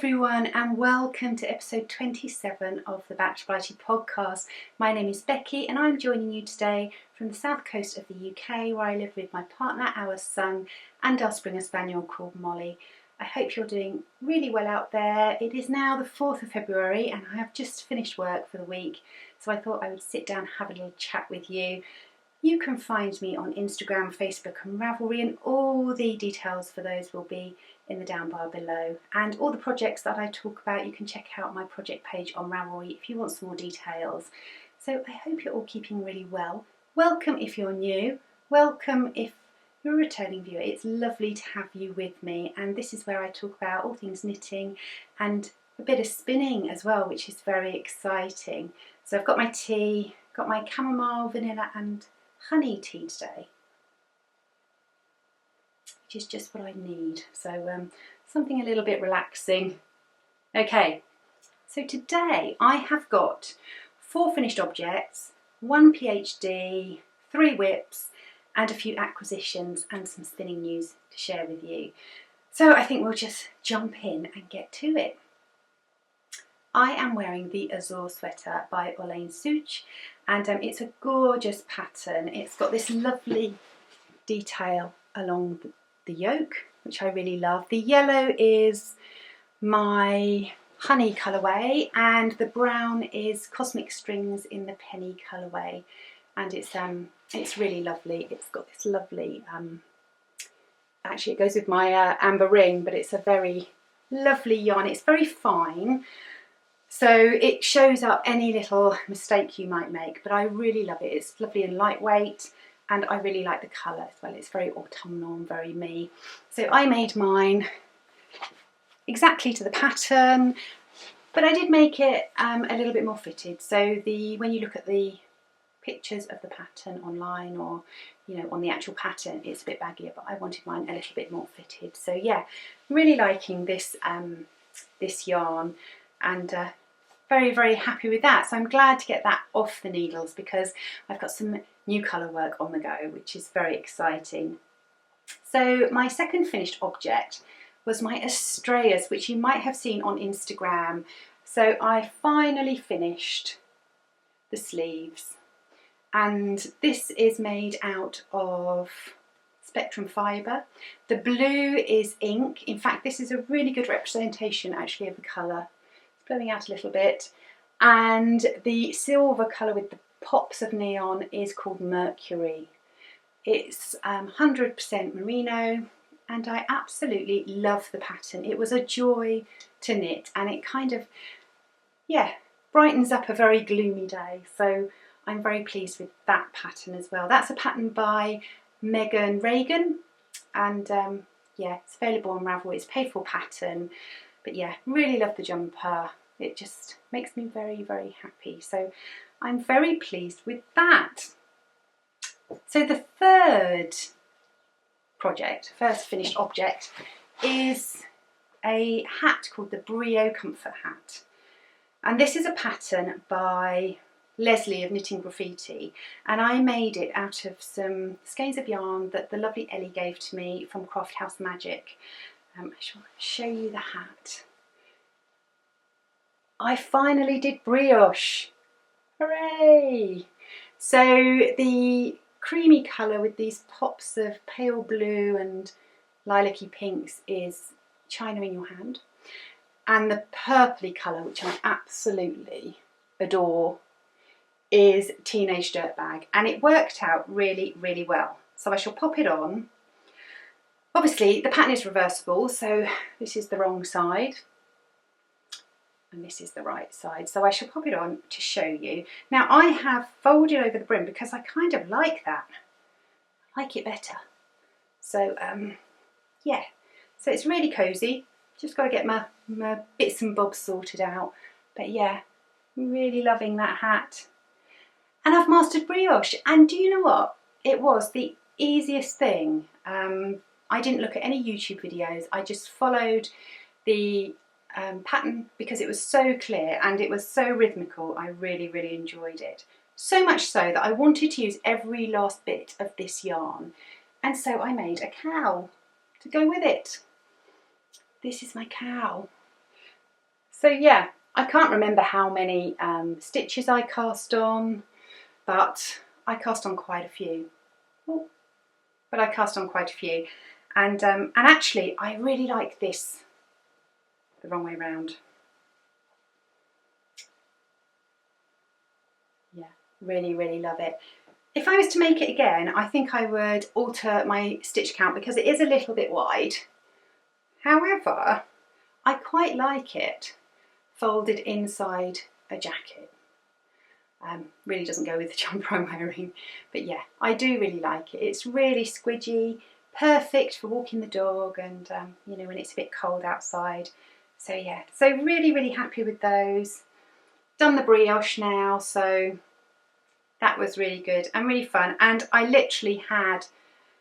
everyone and welcome to episode 27 of the Back to Blighty podcast. My name is Becky and I'm joining you today from the south coast of the UK where I live with my partner, our son and our Springer Spaniel called Molly. I hope you're doing really well out there. It is now the 4th of February and I have just finished work for the week, so I thought I would sit down and have a little chat with you. You can find me on Instagram, Facebook and Ravelry, and all the details for those will be in the down bar below. And all the projects that I talk about, you can check out my project page on Ravelry if you want some more details. So I hope you're all keeping really well. Welcome if you're new. Welcome if you're a returning viewer. It's lovely to have you with me. And this is where I talk about all things knitting and a bit of spinning as well, which is very exciting. So I've got my tea, got my chamomile, vanilla and honey tea today, which is just what I need. So something a little bit relaxing. Okay, so today I have got 4 finished objects, 1 PhD, 3 whips and a few acquisitions and some spinning news to share with you. So I think we'll just jump in and get to it. I am wearing the Azure sweater by Olaine Such, and it's a gorgeous pattern. It's got this lovely detail along the yoke, which I really love. The yellow is my honey colourway and the brown is Cosmic Strings in the penny colourway, and it's really lovely. It's got this lovely, actually it goes with my amber ring, but it's a very lovely yarn. It's very fine, so it shows up any little mistake you might make, but I really love it. It's lovely and lightweight and I really like the colour as well. It's very autumnal and very me. So I made mine exactly to the pattern, but I did make it a little bit more fitted. So when you look at the pictures of the pattern online or on the actual pattern, it's a bit baggier, but I wanted mine a little bit more fitted. So yeah, really liking this this yarn and very, very happy with that. So I'm glad to get that off the needles because I've got some new colour work on the go, which is very exciting. So my second finished object was my Astraeus, which you might have seen on Instagram. So I finally finished the sleeves, and this is made out of Spectrum fibre. The blue is ink. In fact, this is a really good representation actually of the colour. Blowing out a little bit, and the silver colour with the pops of neon is called Mercury. It's 100% merino and I absolutely love the pattern. It was a joy to knit and it kind of brightens up a very gloomy day, so I'm very pleased with that pattern as well. That's a pattern by Megan Reagan, and it's available on Ravelry. It's a paid for pattern. But yeah, really love the jumper. It just makes me very, very happy. So I'm very pleased with that. So the third project, first finished object, is a hat called the Brio Comfort Hat. And this is a pattern by Leslie of Knitting Graffiti. And I made it out of some skeins of yarn that the lovely Ellie gave to me from Craft House Magic. I shall show you the hat. I finally did brioche. Hooray! So the creamy colour with these pops of pale blue and lilac-y pinks is China in Your Hand. And the purpley colour, which I absolutely adore, is Teenage Dirtbag. And it worked out really, really well. So I shall pop it on. Obviously the pattern is reversible, so this is the wrong side and this is the right side. So I shall pop it on to show you. Now I have folded over the brim because I kind of like that. I like it better. So yeah, so it's really cosy. Just got to get my bits and bobs sorted out. But yeah, really loving that hat. And I've mastered brioche. And do you know what? It was the easiest thing. I didn't look at any YouTube videos. I just followed the pattern because it was so clear and it was so rhythmical. I really, really enjoyed it. So much so that I wanted to use every last bit of this yarn. And so I made a cow to go with it. This is my cow. So yeah, I can't remember how many stitches I cast on, but I cast on quite a few. Oh, but I cast on quite a few. And actually I really like this the wrong way round. Yeah, really, really love it. If I was to make it again, I think I would alter my stitch count because it is a little bit wide. However, I quite like it folded inside a jacket. Really doesn't go with the jumper I'm wearing, but yeah, I do really like it. It's really squidgy, perfect for walking the dog and you know, when it's a bit cold outside. So yeah, so really, really happy with those. Done the brioche now, so that was really good and really fun. And I literally had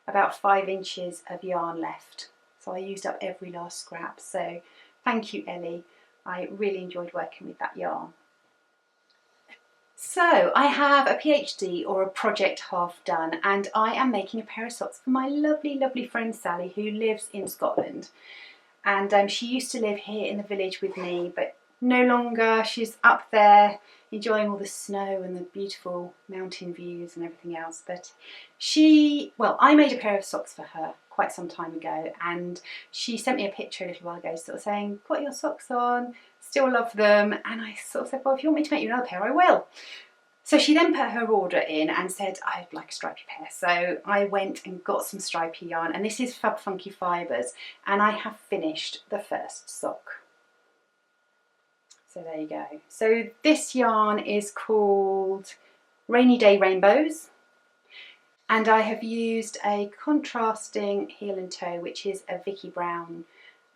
about 5 inches of yarn left, so I used up every last scrap. So thank you, Ellie. I really enjoyed working with that yarn. So I have a PhD or a project half done, and I am making a pair of socks for my lovely, lovely friend Sally, who lives in Scotland. And she used to live here in the village with me, but no longer. She's up there enjoying all the snow and the beautiful mountain views and everything else. But well, I made a pair of socks for her quite some time ago, and she sent me a picture a little while ago sort of saying, got your socks on, still love them. And I sort of said, well, if you want me to make you another pair, I will. So she then put her order in and said, I'd like a stripy pair. So I went and got some stripy yarn, and this is Fab Funky Fibres, and I have finished the first sock. So there you go. So this yarn is called Rainy Day Rainbows, and I have used a contrasting heel and toe, which is a Vicky Brown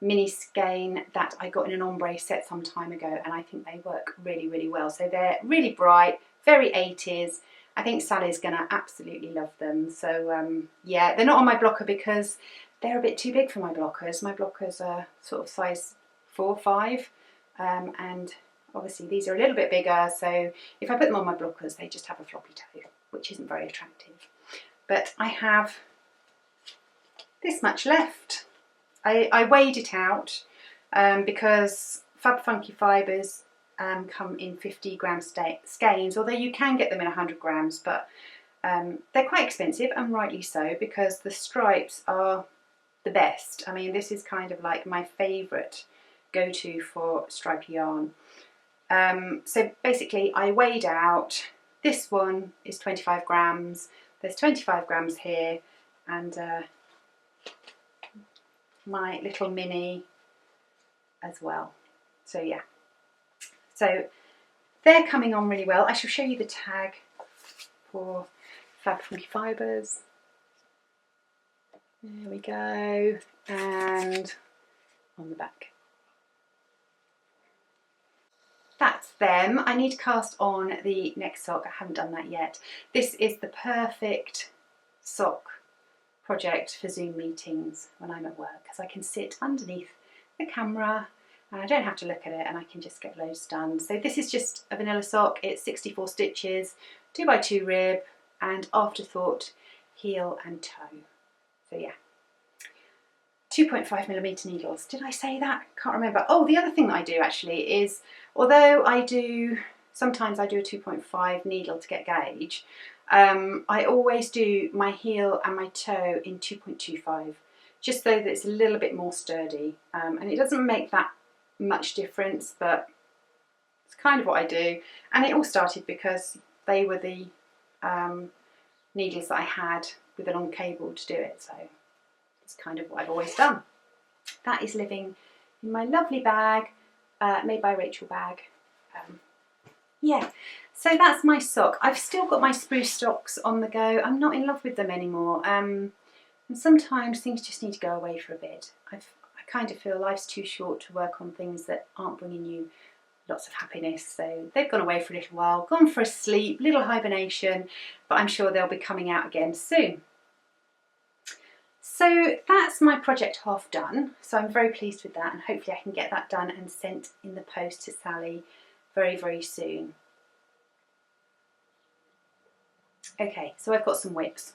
mini skein that I got in an ombre set some time ago, and I think they work really, really well. So they're really bright, very 80s. I think Sally's gonna absolutely love them. So yeah, they're not on my blocker because they're a bit too big for my blockers. My blockers are sort of size 4 or 5, and obviously these are a little bit bigger, so if I put them on my blockers they just have a floppy toe, which isn't very attractive. But I have this much left. I weighed it out because Fab Funky Fibres come in 50-gram skeins, although you can get them in 100 grams, but they're quite expensive, and rightly so, because the stripes are the best. I mean, this is kind of like my favourite go-to for stripy yarn. So basically I weighed out, this one is 25 grams, there's 25 grams here, and my little mini as well. So yeah, so they're coming on really well. I shall show you the tag for Fab Funky Fibres. There we go, and on the back. That's them. I need to cast on the next sock. I haven't done that yet. This is the perfect sock project for Zoom meetings when I'm at work, because I can sit underneath the camera and I don't have to look at it, and I can just get loads done. So this is just a vanilla sock. It's 64 stitches, 2x2 rib, and afterthought heel and toe. So yeah, 2.5mm needles. Did I say that? Can't remember. Oh, the other thing that I do actually is, although sometimes I do a 2.5 needle to get gauge, I always do my heel and my toe in 2.25, just so that it's a little bit more sturdy. And it doesn't make that much difference, but it's kind of what I do. And it all started because they were the needles that I had with a long cable to do it, so it's kind of what I've always done. That is living in my lovely bag, made by Rachel bag. Yeah, so that's my sock. I've still got my spruce socks on the go. I'm not in love with them anymore. And sometimes things just need to go away for a bit. I kind of feel life's too short to work on things that aren't bringing you lots of happiness. So they've gone away for a little while, gone for a sleep, little hibernation, but I'm sure they'll be coming out again soon. So that's my project half done. So I'm very pleased with that, and hopefully I can get that done and sent in the post to Sally very, very soon. Okay, so I've got some whips.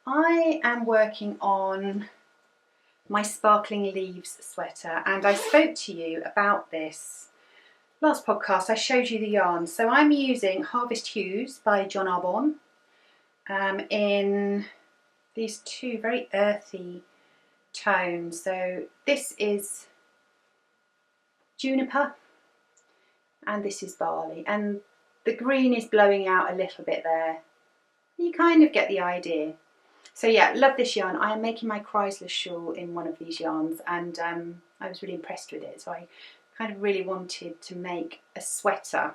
I am working on my Sparkling Leaves sweater, and I spoke to you about this last podcast. I showed you the yarn. So I'm using Harvest Hues by John Arbon in these two very earthy tones. So this is Juniper and this is Barley, and the green is blowing out a little bit there. You kind of get the idea. So yeah, love this yarn. I am making my Chrysler shawl in one of these yarns, and I was really impressed with it. So I kind of really wanted to make a sweater.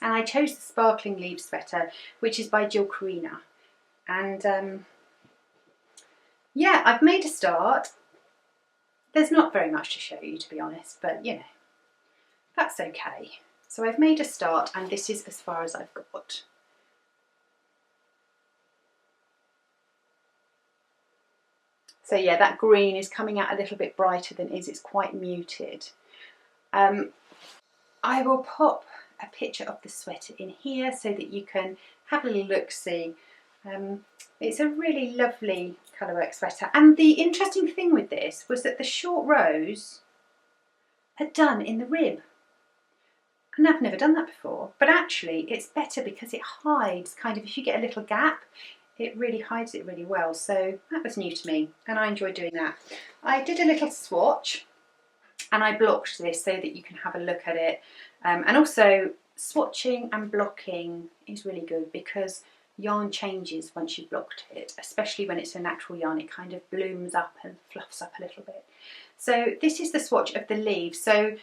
And I chose the Sparkling Leaves sweater, which is by Jill Carina. And yeah, I've made a start. There's not very much to show you, to be honest, but you know, that's okay. So I've made a start, and this is as far as I've got. So yeah, that green is coming out a little bit brighter than it is. It's quite muted. I will pop a picture of the sweater in here so that you can have a little look-see. It's a really lovely colourwork sweater. And the interesting thing with this was that the short rows are done in the rib. And I've never done that before. But actually, it's better because it hides kind of, if you get a little gap, it really hides it really well. So that was new to me, and I enjoyed doing that. I did a little swatch, and I blocked this so that you can have a look at it. And also, swatching and blocking is really good because yarn changes once you've blocked it, especially when it's a natural yarn. It kind of blooms up and fluffs up a little bit. So this is the swatch of the leaves. So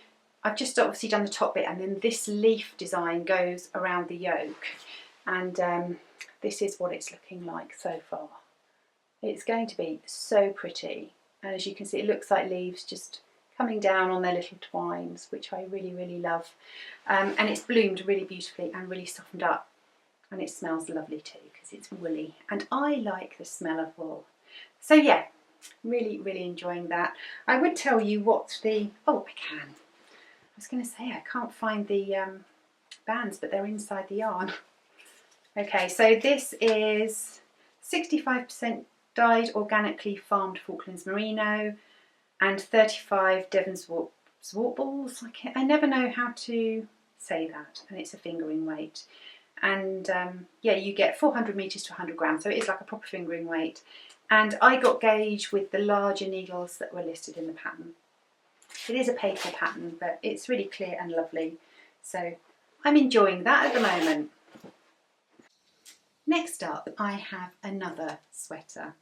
I've just obviously done the top bit, and then this leaf design goes around the yoke. And this is what it's looking like so far. It's going to be so pretty. And as you can see, it looks like leaves just coming down on their little twines, which I really, really love. And it's bloomed really beautifully and really softened up. And it smells lovely too, because it's woolly. And I like the smell of wool. So yeah, really, really enjoying that. I would tell you what the, oh, I can. I was going to say I can't find the bands, but they're inside the yarn. Okay, so this is 65% dyed organically farmed Falklands Merino and 35 Devon Swartballs. I never know how to say that, and it's a fingering weight. And yeah, you get 400 metres to 100 grams, so it is like a proper fingering weight. And I got gauge with the larger needles that were listed in the pattern. It is a paid for pattern, but it's really clear and lovely. So I'm enjoying that at the moment. Next up, I have another sweater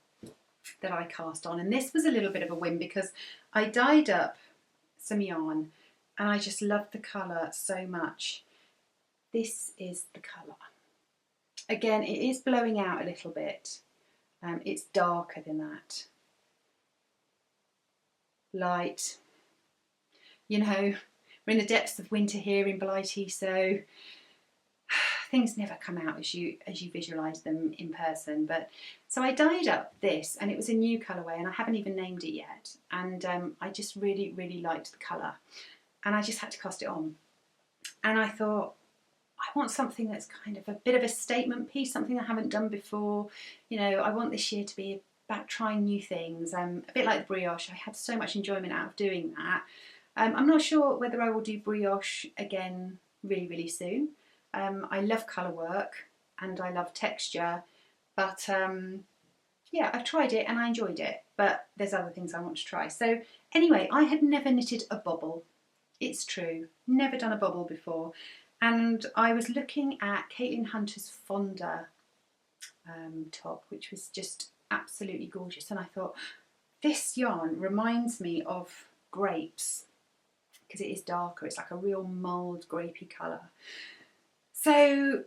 that I cast on, and this was a little bit of a whim because I dyed up some yarn and I just loved the colour so much. This is the colour. Again, it is blowing out a little bit. It's darker than that. Light. You know, we're in the depths of winter here in Blighty, so things never come out as you visualise them in person. But so I dyed up this, and it was a new colourway, and I haven't even named it yet. And I just really, really liked the colour, and I just had to cast it on. And I thought, I want something that's kind of a bit of a statement piece, something I haven't done before. You know, I want this year to be about trying new things. A bit like the brioche. I had so much enjoyment out of doing that. I'm not sure whether I will do brioche again really, really soon. I love colour work and I love texture, but yeah, I've tried it and I enjoyed it, but there's other things I want to try. So anyway, I had never knitted a bobble. It's true, never done a bobble before. And I was looking at Caitlin Hunter's Fonda top, which was just absolutely gorgeous. And I thought, this yarn reminds me of grapes, because it is darker. It's like a real mulled grapey colour. So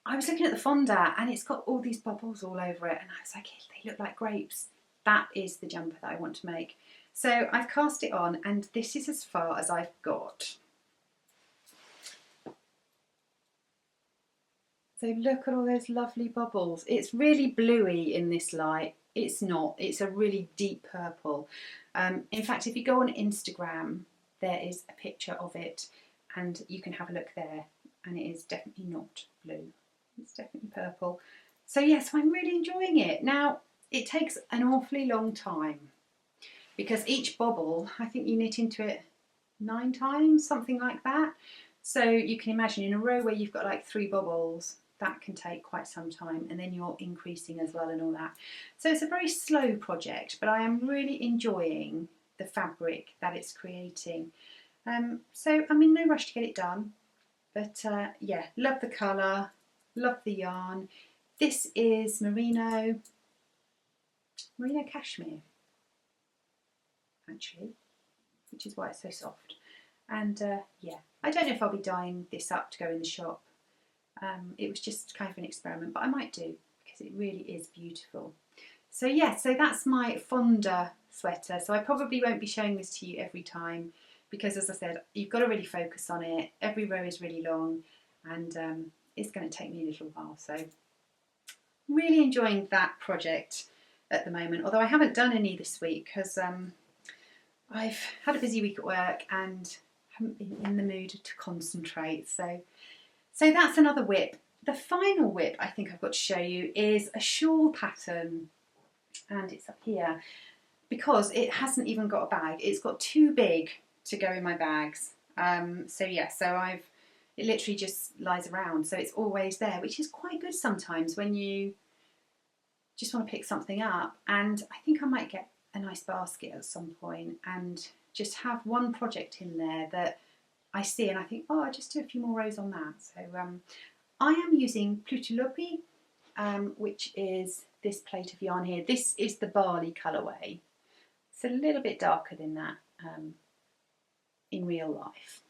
I was looking at the Fonda and it's got all these bubbles all over it, and I was like, they look like grapes. That is the jumper that I want to make. So I've cast it on, and this is as far as I've got. So look at all those lovely bubbles. It's really bluey in this light. It's not. It's a really deep purple. In fact, if you go on Instagram, there is a picture of it and you can have a look there, and it is definitely not blue. It's definitely purple. So yes, I'm really enjoying it. Now, it takes an awfully long time because each bobble, I think you knit into it 9 times, something like that. So you can imagine in a row where you've got like 3 bobbles, that can take quite some time, and then you're increasing as well and all that. So it's a very slow project, but I am really enjoying the fabric that it's creating. So I'm in no rush to get it done, but yeah, love the colour, love the yarn. This is merino cashmere, actually, which is why it's so soft. And yeah, I don't know if I'll be dyeing this up to go in the shop. It was just kind of an experiment, but I might do because it really is beautiful. So yeah, so that's my Fonda sweater. So I probably won't be showing this to you every time because, as I said, you've got to really focus on it. Every row is really long, and it's going to take me a little while. So I'm really enjoying that project at the moment, although I haven't done any this week because I've had a busy week at work and haven't been in the mood to concentrate. So that's another whip. The final whip I think I've got to show you is a shawl pattern, and it's up here because it hasn't even got a bag. It's got too big to go in my bags. So yeah, it literally just lies around, so it's always there, which is quite good sometimes when you just want to pick something up. And I think I might get a nice basket at some point and just have one project in there that I see and I think, oh, I'll just do a few more rows on that. So I am using Blighty, which is this plate of yarn here. This is the barley colourway. It's a little bit darker than that in real life.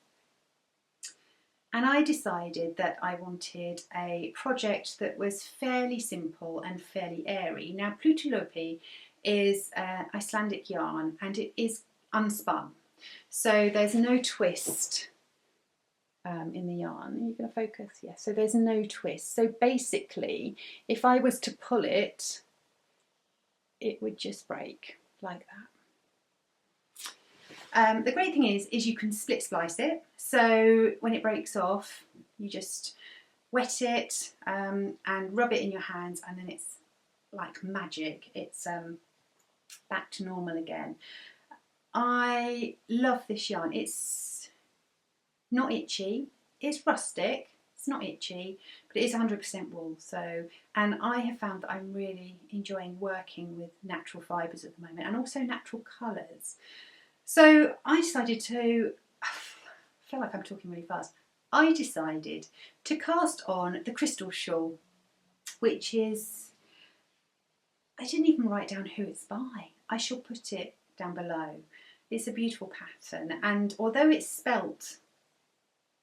And I decided that I wanted a project that was fairly simple and fairly airy. Now, Blighty is Icelandic yarn and it is unspun. So there's no twist in the yarn. Are you going to focus? Yeah, so there's no twist. So basically, if I was to pull it, it would just break like that. The great thing is you can split splice it. So when it breaks off, you just wet it and rub it in your hands, and then it's like magic. It's back to normal again. I love this yarn. It's not itchy. It's rustic. It's not itchy, but it is 100% wool. So, and I have found that I'm really enjoying working with natural fibres at the moment, and also natural colours. So I decided to, I feel like I'm talking really fast. I decided to cast on the Crystal Shawl, which is, I didn't even write down who it's by. I shall put it down below. It's a beautiful pattern, and although it's spelt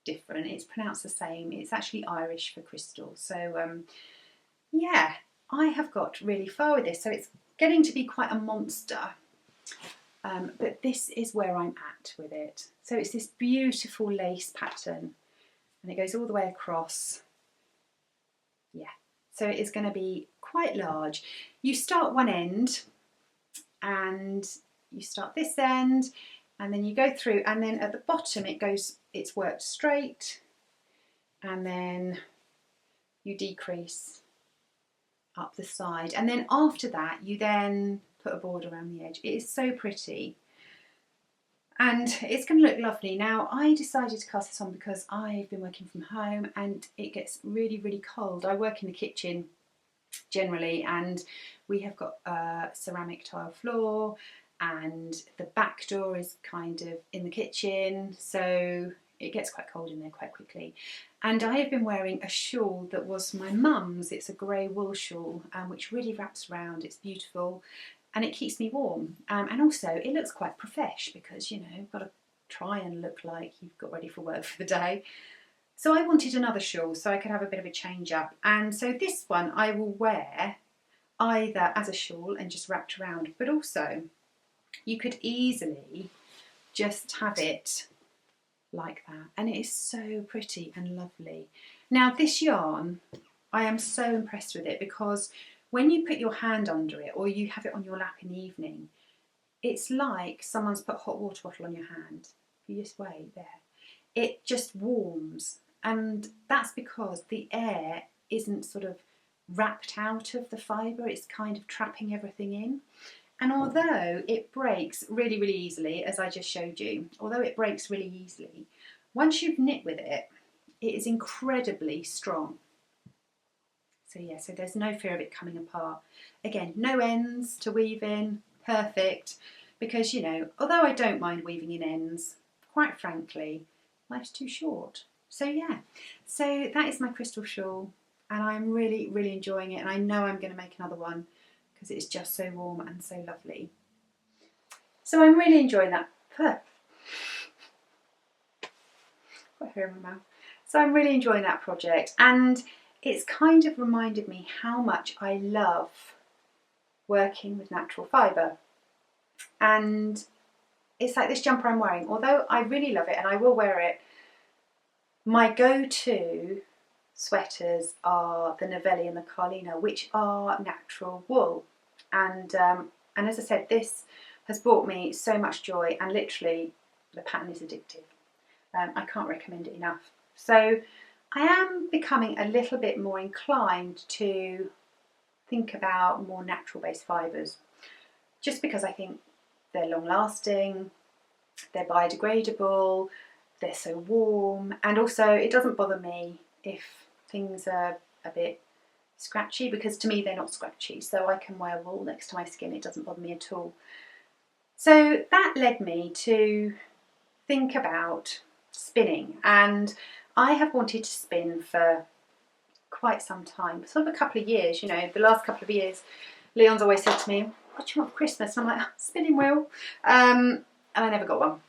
different, it's pronounced the same. It's actually Irish for crystal. So yeah, I have got really far with this. So it's getting to be quite a monster. But this is where I'm at with it. So it's this beautiful lace pattern and it goes all the way across. Yeah, so it is going to be quite large. You start one end and you start this end and then you go through, and then at the bottom it's worked straight, and then you decrease up the side, and then after that you then put a border around the edge. It is so pretty and it's going to look lovely. Now I decided to cast this on because I've been working from home and it gets really, really cold. I work in the kitchen generally, and we have got a ceramic tile floor and the back door is kind of in the kitchen, so it gets quite cold in there quite quickly. And I have been wearing a shawl that was my mum's. It's a grey wool shawl which really wraps around. It's beautiful and it keeps me warm, and also it looks quite profesh because, you know, you've got to try and look like you've got ready for work for the day. So I wanted another shawl so I could have a bit of a change up, and so this one I will wear either as a shawl and just wrapped around, but also you could easily just have it like that, and it is so pretty and lovely. Now this yarn, I am so impressed with it because when you put your hand under it or you have it on your lap in the evening, it's like someone's put a hot water bottle on your hand. You just wait there. It just warms, and that's because the air isn't sort of wrapped out of the fibre, it's kind of trapping everything in. And although it breaks really, really easily, as I just showed you, although it breaks really easily, once you've knit with it, it is incredibly strong. So yeah, so there's no fear of it coming apart. Again, no ends to weave in, perfect, because you know, although I don't mind weaving in ends, quite frankly, life's too short. So yeah, so that is my crystal shawl, and I'm really, really enjoying it, and I know I'm going to make another one because it's just so warm and so lovely. So I'm really enjoying that. Got hair in my mouth. So I'm really enjoying that project, and it's kind of reminded me how much I love working with natural fibre. And it's like this jumper I'm wearing, although I really love it and I will wear it, my go-to sweaters are the Novelli and the Carlina, which are natural wool. And as I said, this has brought me so much joy, and literally the pattern is addictive. I can't recommend it enough. So I am becoming a little bit more inclined to think about more natural based fibres, just because I think they're long lasting, they're biodegradable, they're so warm, and also it doesn't bother me if things are a bit scratchy, because to me they're not scratchy, so I can wear wool next to my skin, it doesn't bother me at all. So that led me to think about spinning, and I have wanted to spin for quite some time, sort of a couple of years, you know, the last couple of years. Leon's always said to me, what do you want for Christmas? And I'm like, spinning wheel. And I never got one.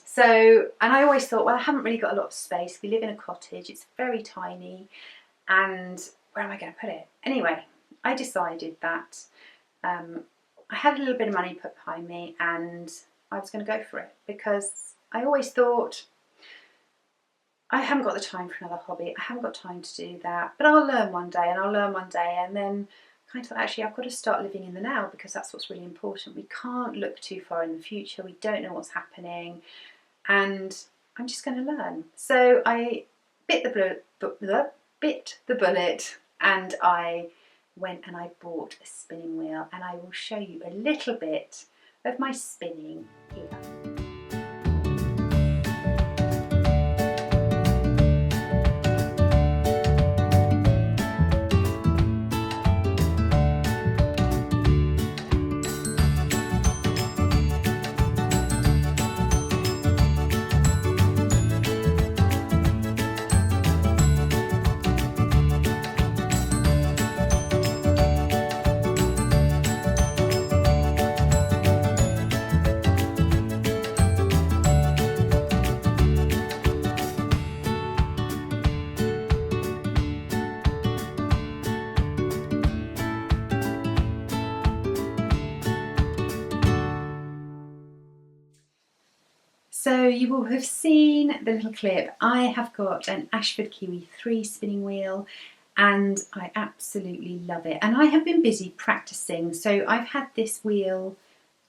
So, and I always thought, well, I haven't really got a lot of space. We live in a cottage, it's very tiny, and where am I going to put it? Anyway, I decided that I had a little bit of money put behind me and I was going to go for it, because I always thought, I haven't got the time for another hobby, I haven't got time to do that, but I'll learn one day and I'll learn one day, and then kind of thought, actually I've got to start living in the now, because that's what's really important. We can't look too far in the future, we don't know what's happening, and I'm just going to learn. So I bit the bullet and I went and I bought a spinning wheel, and I will show you a little bit of my spinning here. So you will have seen the little clip. I have got an Ashford Kiwi 3 spinning wheel, and I absolutely love it. And I have been busy practicing. So I've had this wheel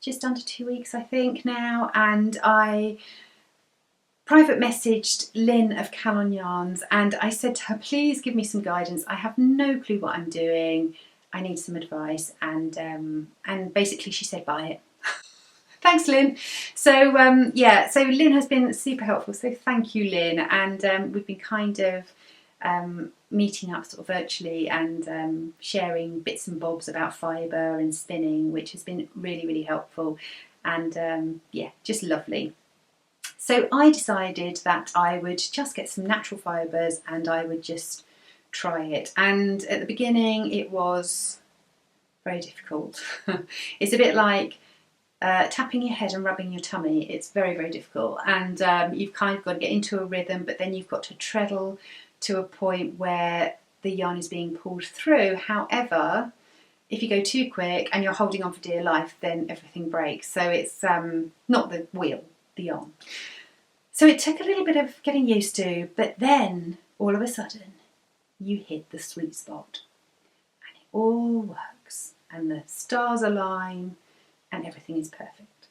just under 2 weeks, I think now, and I private messaged Lynn of Calon Yarns, and I said to her, please give me some guidance. I have no clue what I'm doing. I need some advice. And basically she said, buy it. Thanks, Lynn. So yeah, so Lynn has been super helpful. So thank you, Lynn. And we've been kind of meeting up sort of virtually and sharing bits and bobs about fibre and spinning, which has been really, really helpful. And yeah, just lovely. So I decided that I would just get some natural fibres and I would just try it. And at the beginning, it was very difficult. It's a bit like tapping your head and rubbing your tummy. It's very, very difficult, and you've kind of got to get into a rhythm, but then you've got to treadle to a point where the yarn is being pulled through. However, if you go too quick and you're holding on for dear life, then everything breaks. So it's not the wheel, the yarn. So it took a little bit of getting used to, but then all of a sudden you hit the sweet spot and it all works and the stars align and everything is perfect.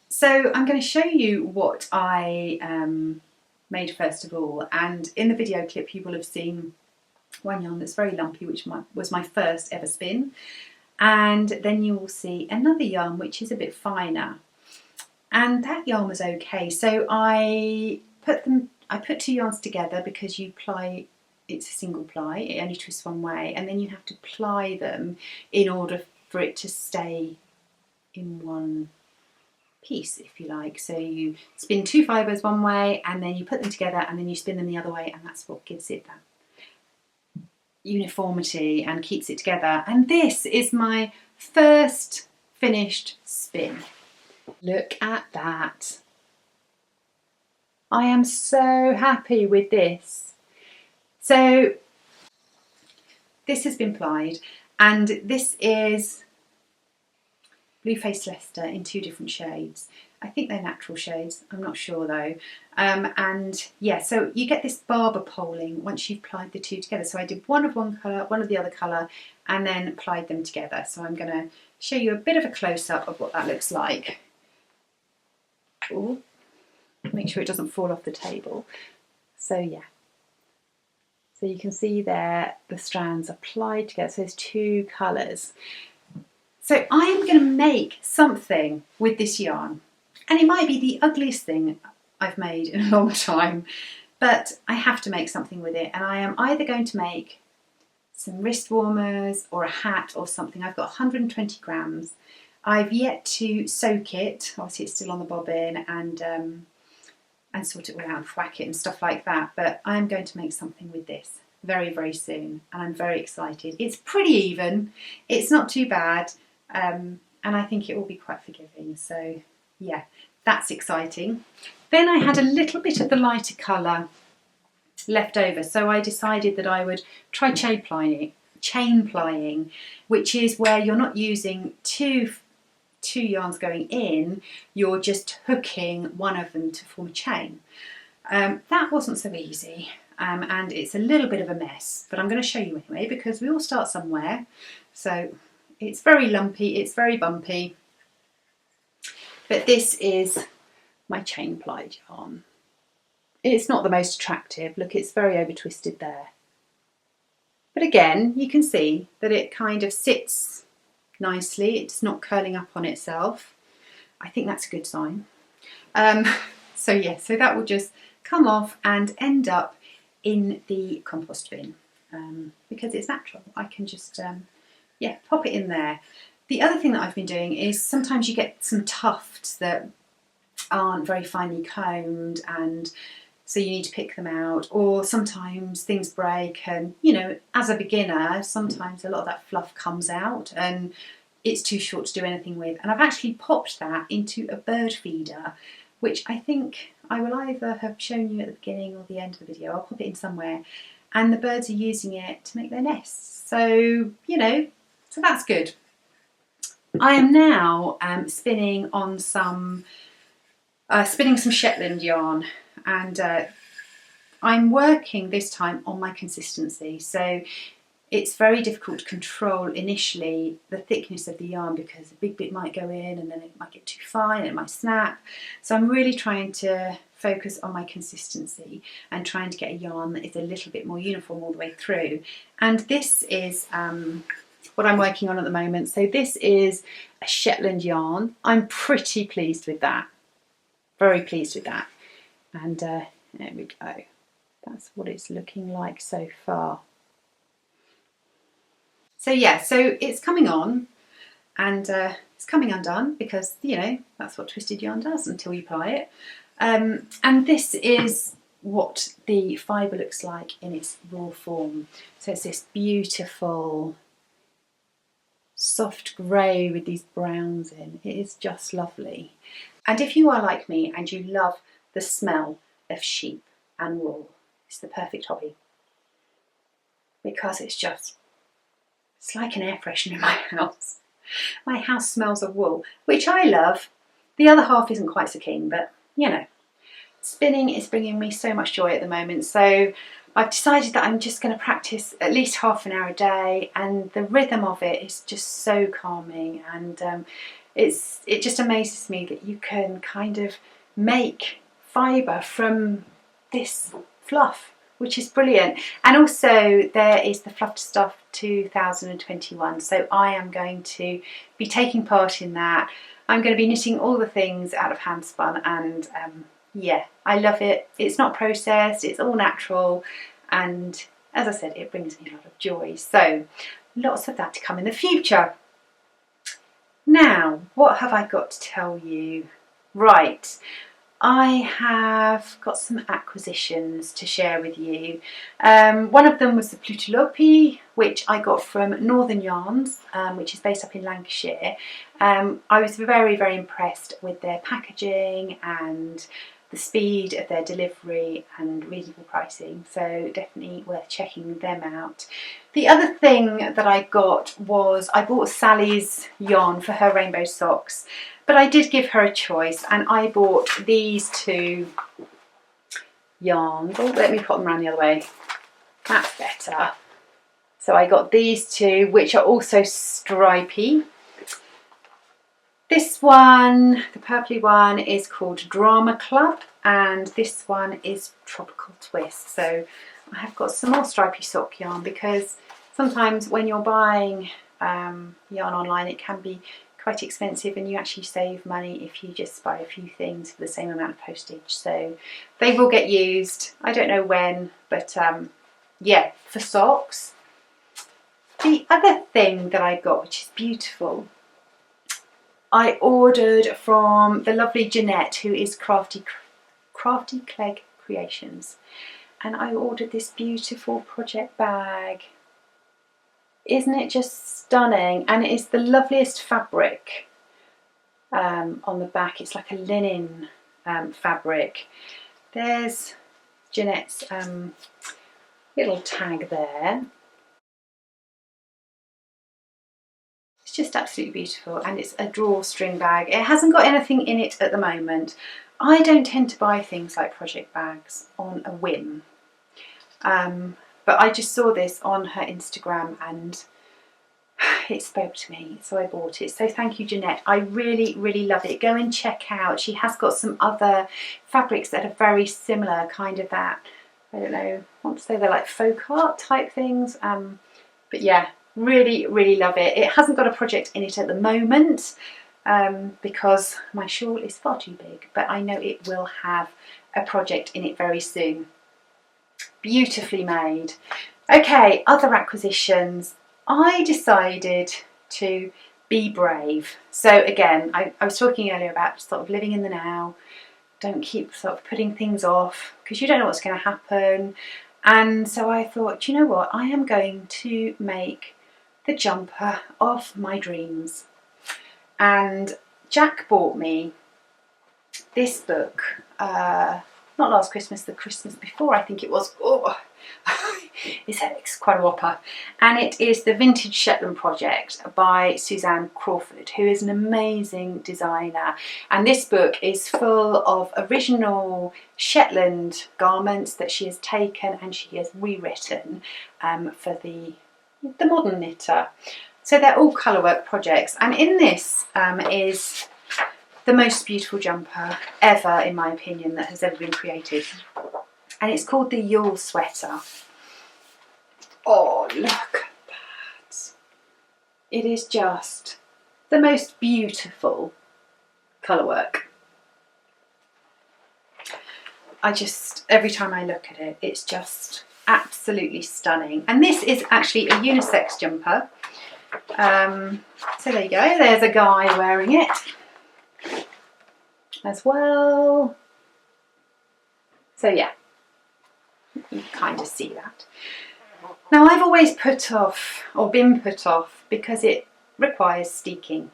So I'm going to show you what I made first of all, and in the video clip you will have seen one yarn that's very lumpy, which was my first ever spin, and then you will see another yarn which is a bit finer, and that yarn was okay. So I put 2 yarns together because you ply, it's a single ply, it only twists one way, and then you have to ply them in order for it to stay in one piece, if you like. So you spin 2 fibres one way and then you put them together and then you spin them the other way, and that's what gives it that uniformity and keeps it together. And this is my first finished spin. Look at that. I am so happy with this. So this has been plied, and this is Blue Faced Leicester in 2 different shades. I think they're natural shades, I'm not sure though. And yeah, so you get this barber poling once you've plied the 2 together. So I did one of one colour, one of the other colour, and then plied them together. So I'm going to show you a bit of a close-up of what that looks like. Ooh, make sure it doesn't fall off the table. So yeah. So you can see there the strands are plied together, so there's 2 colours. So I'm going to make something with this yarn, and it might be the ugliest thing I've made in a long time, but I have to make something with it, and I am either going to make some wrist warmers or a hat or something. I've got 120 grams. I've yet to soak it, obviously it's still on the bobbin, and sort it all out and whack it and stuff like that, but I'm going to make something with this very, very soon, and I'm very excited. It's pretty even, it's not too bad. And I think it will be quite forgiving, so yeah, that's exciting. Then I had a little bit of the lighter colour left over, so I decided that I would try chain plying, which is where you're not using two yarns going in, you're just hooking one of them to form a chain. That wasn't so easy, and it's a little bit of a mess, but I'm going to show you anyway because we all start somewhere. So it's very lumpy, it's very bumpy, but this is my chain plied yarn. It's not the most attractive, look, it's very over twisted there. But again, you can see that it kind of sits nicely, it's not curling up on itself. I think that's a good sign. So yeah, so that will just come off and end up in the compost bin because it's natural. I can just yeah, pop it in there. The other thing that I've been doing is sometimes you get some tufts that aren't very finely combed, and so you need to pick them out, or sometimes things break, and you know, as a beginner sometimes a lot of that fluff comes out and it's too short to do anything with, and I've actually popped that into a bird feeder, which I think I will either have shown you at the beginning or the end of the video. I'll pop it in somewhere, and the birds are using it to make their nests, so you know, so that's good. I am now spinning on some Shetland yarn, and I'm working this time on my consistency. So it's very difficult to control initially the thickness of the yarn because a big bit might go in and then it might get too fine and it might snap. So I'm really trying to focus on my consistency and trying to get a yarn that is a little bit more uniform all the way through. And this is what I'm working on at the moment. So this is a Shetland yarn. I'm pretty pleased with that. Very pleased with that. And there we go. That's what it's looking like so far. So yeah, so it's coming on, and it's coming undone because, you know, that's what twisted yarn does until you ply it. And this is what the fibre looks like in its raw form. So it's this beautiful soft grey with these browns in. It is just lovely. And if you are like me and you love the smell of sheep and wool, it's the perfect hobby, because it's like an air freshener in my house. My house smells of wool, which I love. The other half isn't quite so keen, but you know, spinning is bringing me so much joy at the moment. So I've decided that I'm just going to practice at least half an hour a day, and the rhythm of it is just so calming, and it just amazes me that you can kind of make fibre from this fluff which is brilliant. And also there is the Fluff to Stuff 2021, so I am going to be taking part in that. I'm going to be knitting all the things out of hand spun, and yeah, I love it. It's not processed, it's all natural, and as I said, it brings me a lot of joy. So lots of that to come in the future. Now, what have I got to tell you? Right, I have got some acquisitions to share with you. One of them was the Plutelopi, which I got from Northern Yarns, which is based up in Lancashire. I was very, very impressed with their packaging and the speed of their delivery and reasonable pricing, so definitely worth checking them out. The other thing that I got was I bought Sally's yarn for her rainbow socks, but I did give her a choice, and I bought these two yarns. Oh, let me put them around the other way. That's better. So I got these two, which are also stripy. This one, the purpley one, is called Drama Club, and this one is Tropical Twist. So I have got some more stripy sock yarn, because sometimes when you're buying yarn online, it can be quite expensive, and you actually save money if you just buy a few things for the same amount of postage. So they will get used. I don't know when, but yeah, for socks. The other thing that I got, which is beautiful, I ordered from the lovely Jeanette, who is Crafty Clegg Creations, and I ordered this beautiful project bag. Isn't it just stunning? And it is the loveliest fabric on the back. It's like a linen fabric. There's Jeanette's little tag there. It's just absolutely beautiful, and it's a drawstring bag. It hasn't got anything in it at the moment. I don't tend to buy things like project bags on a whim, but I just saw this on her Instagram and it spoke to me, so I bought it. So thank you, Jeanette. I really, really love it. Go and check out. She has got some other fabrics that are very similar, kind of that, I don't know, I want to say they're like folk art type things, but yeah, really, really love it. It hasn't got a project in it at the moment because my shawl is far too big, but I know it will have a project in it very soon. Beautifully made. Okay, other acquisitions. I decided to be brave. So again, I was talking earlier about sort of living in the now. Don't keep sort of putting things off, because you don't know what's going to happen. And so I thought, you know what, I am going to make the jumper of my dreams. And Jack bought me this book, not last Christmas, the Christmas before, I think it was. Oh, it's quite a whopper. And it is the Vintage Shetland Project by Suzanne Crawford, who is an amazing designer. And this book is full of original Shetland garments that she has taken and she has rewritten for the modern knitter. So they're all colourwork projects, and in this is the most beautiful jumper ever, in my opinion, that has ever been created. And it's called the Yule Sweater. Oh, look at that. It is just the most beautiful colourwork. Every time I look at it, it's just absolutely stunning. And this is actually a unisex jumper. So there you go, there's a guy wearing it as well. So yeah, you kind of see that. Now I've always been put off because it requires steeking.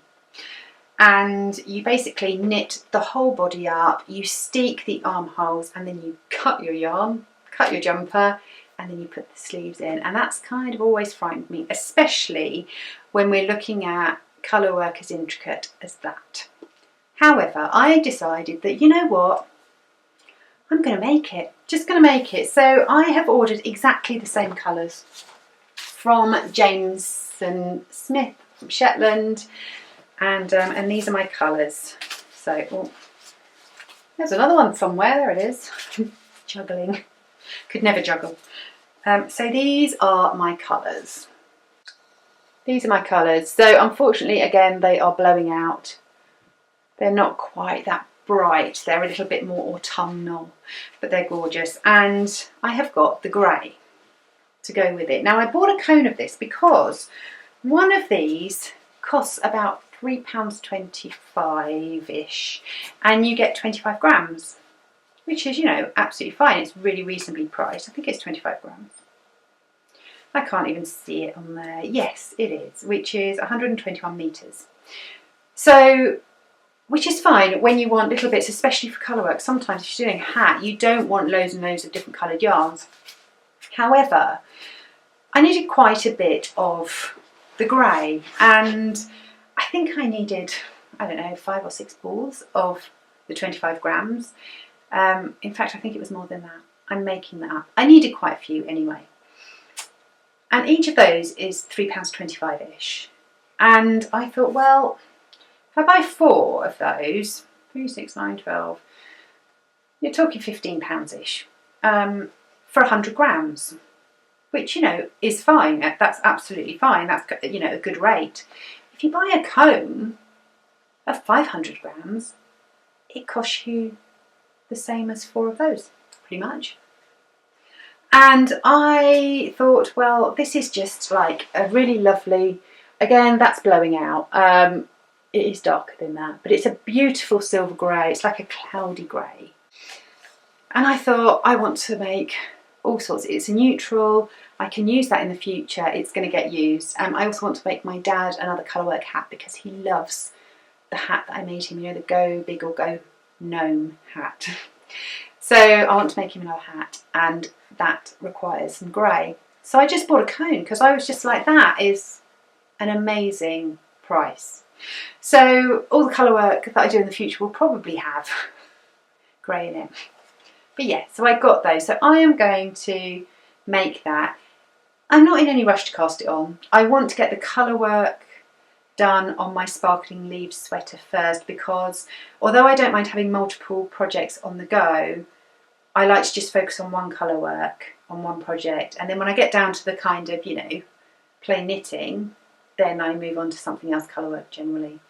And you basically knit the whole body up, you steek the armholes, and then you cut your yarn, cut your jumper, and then you put the sleeves in. And that's kind of always frightened me, especially when we're looking at colour work as intricate as that. However, I decided that, you know what, I'm going to make it, just going to make it. So I have ordered exactly the same colours from James and Smith from Shetland, and these are my colours. So, oh, there's another one somewhere, there it is, juggling. Could never juggle. So these are my colours. These are my colours. So unfortunately, again, they are blowing out. They're not quite that bright. They're a little bit more autumnal, but they're gorgeous. And I have got the grey to go with it. Now I bought a cone of this because one of these costs about £3.25-ish, and you get 25 grams, which is, you know, absolutely fine. It's really reasonably priced. I think it's 25 grams. I can't even see it on there. Yes, it is, which is 121 metres. So, which is fine when you want little bits, especially for colour work. Sometimes if you're doing a hat, you don't want loads and loads of different coloured yarns. However, I needed quite a bit of the grey, and I think I needed, I don't know, 5 or 6 balls of the 25 grams. In fact, I think it was more than that. I'm making that up. I needed quite a few anyway. And each of those is £3.25-ish. And I thought, well, if I buy 4 of those, 3, 6, 9, 12, you're talking £15-ish for 100 grams, which, you know, is fine. That's absolutely fine. That's, you know, a good rate. If you buy a cone of 500 grams, it costs you the same as 4 of those, pretty much. And I thought, well, this is just like a really lovely, again, that's blowing out. It is darker than that, but it's a beautiful silver grey. It's like a cloudy grey. And I thought, I want to make all sorts. It's a neutral. I can use that in the future. It's going to get used. I also want to make my dad another colourwork hat because he loves the hat that I made him, you know, the Go Big or Go Gnome hat. So I want to make him another hat, and that requires some grey. So I just bought a cone because I was just like, that is an amazing price. So all the colourwork that I do in the future will probably have grey in it. But yeah, so I got those. So I am going to make that. I'm not in any rush to cast it on. I want to get the colourwork done on my sparkling leaves sweater first, because although I don't mind having multiple projects on the go, I like to just focus on one colour work on one project, and then when I get down to the kind of, you know, plain knitting, then I move on to something else colour work generally.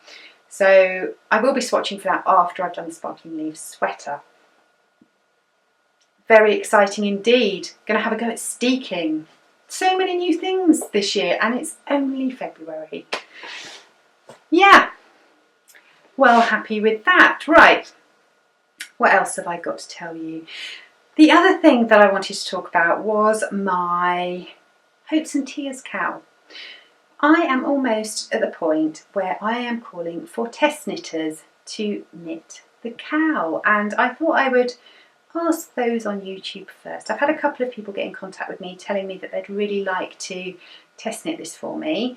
So I will be swatching for that after I've done the sparkling leaves sweater. Very exciting indeed. Going to have a go at steeking. So many new things this year, and it's only February. Yeah, well, happy with that. Right, what else have I got to tell you? The other thing that I wanted to talk about was my Hopes and Tears cowl. I am almost at the point where I am calling for test knitters to knit the cowl, and I thought I would ask those on YouTube first. I've had a couple of people get in contact with me telling me that they'd really like to test knit this for me.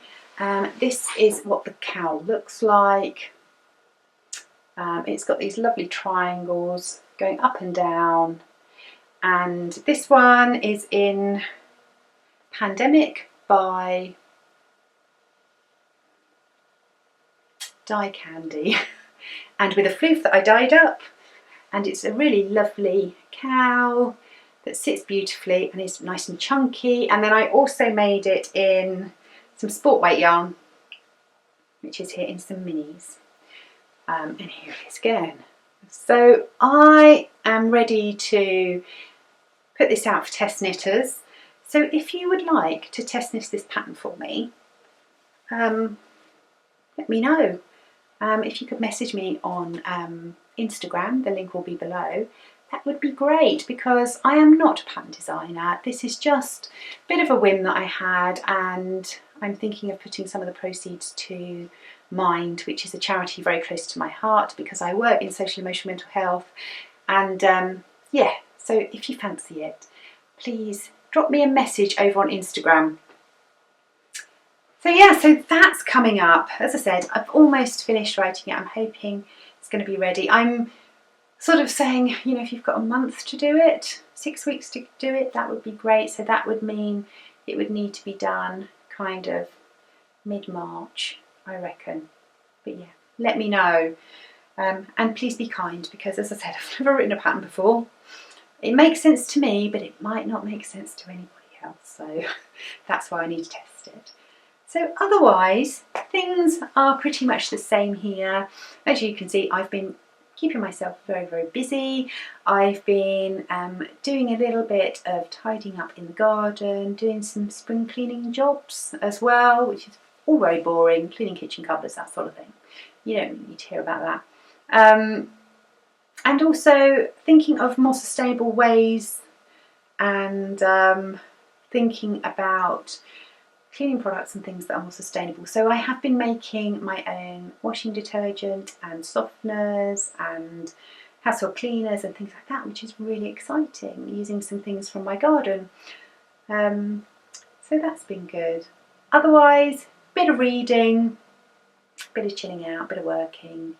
This is what the cowl looks like. It's got these lovely triangles going up and down, and this one is in Pandemic by Dye Candy and with a floof that I dyed up, and it's a really lovely cowl that sits beautifully and is nice and chunky. And then I also made it in some sport weight yarn, which is here in some minis, and here it is again. So I am ready to put this out for test knitters. So if you would like to test knit this pattern for me, let me know. If you could message me on Instagram, the link will be below. That would be great, because I am not a pattern designer. This is just a bit of a whim that I had, and I'm thinking of putting some of the proceeds to Mind, which is a charity very close to my heart because I work in social emotional mental health. And yeah, so if you fancy it, please drop me a message over on Instagram. So yeah, so that's coming up. As I said, I've almost finished writing it. I'm hoping it's going to be ready. I'm sort of saying, you know, if you've got a month to do it, 6 weeks to do it, that would be great. So that would mean it would need to be done kind of mid-March, I reckon. But yeah, let me know. And please be kind, because as I said, I've never written a pattern before. It makes sense to me, but it might not make sense to anybody else, so that's why I need to test it. So otherwise, things are pretty much the same here. As you can see, I've been keeping myself very, very busy. I've been doing a little bit of tidying up in the garden, doing some spring cleaning jobs as well, which is all very boring, cleaning kitchen cupboards, that sort of thing. You don't need to hear about that. And also thinking of more sustainable ways and thinking about cleaning products and things that are more sustainable. So I have been making my own washing detergent and softeners and household cleaners and things like that, which is really exciting, using some things from my garden. So that's been good. Otherwise, bit of reading, bit of chilling out, bit of working,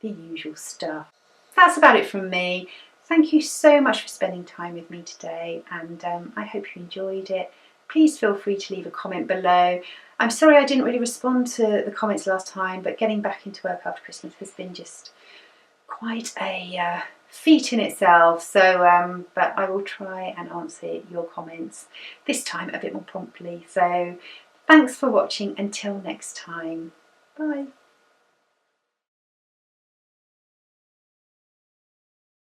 the usual stuff. That's about it from me. Thank you so much for spending time with me today, and I hope you enjoyed it. Please feel free to leave a comment below. I'm sorry I didn't really respond to the comments last time, but getting back into work after Christmas has been just quite a feat in itself. So, but I will try and answer your comments this time a bit more promptly. So, thanks for watching. Until next time. Bye.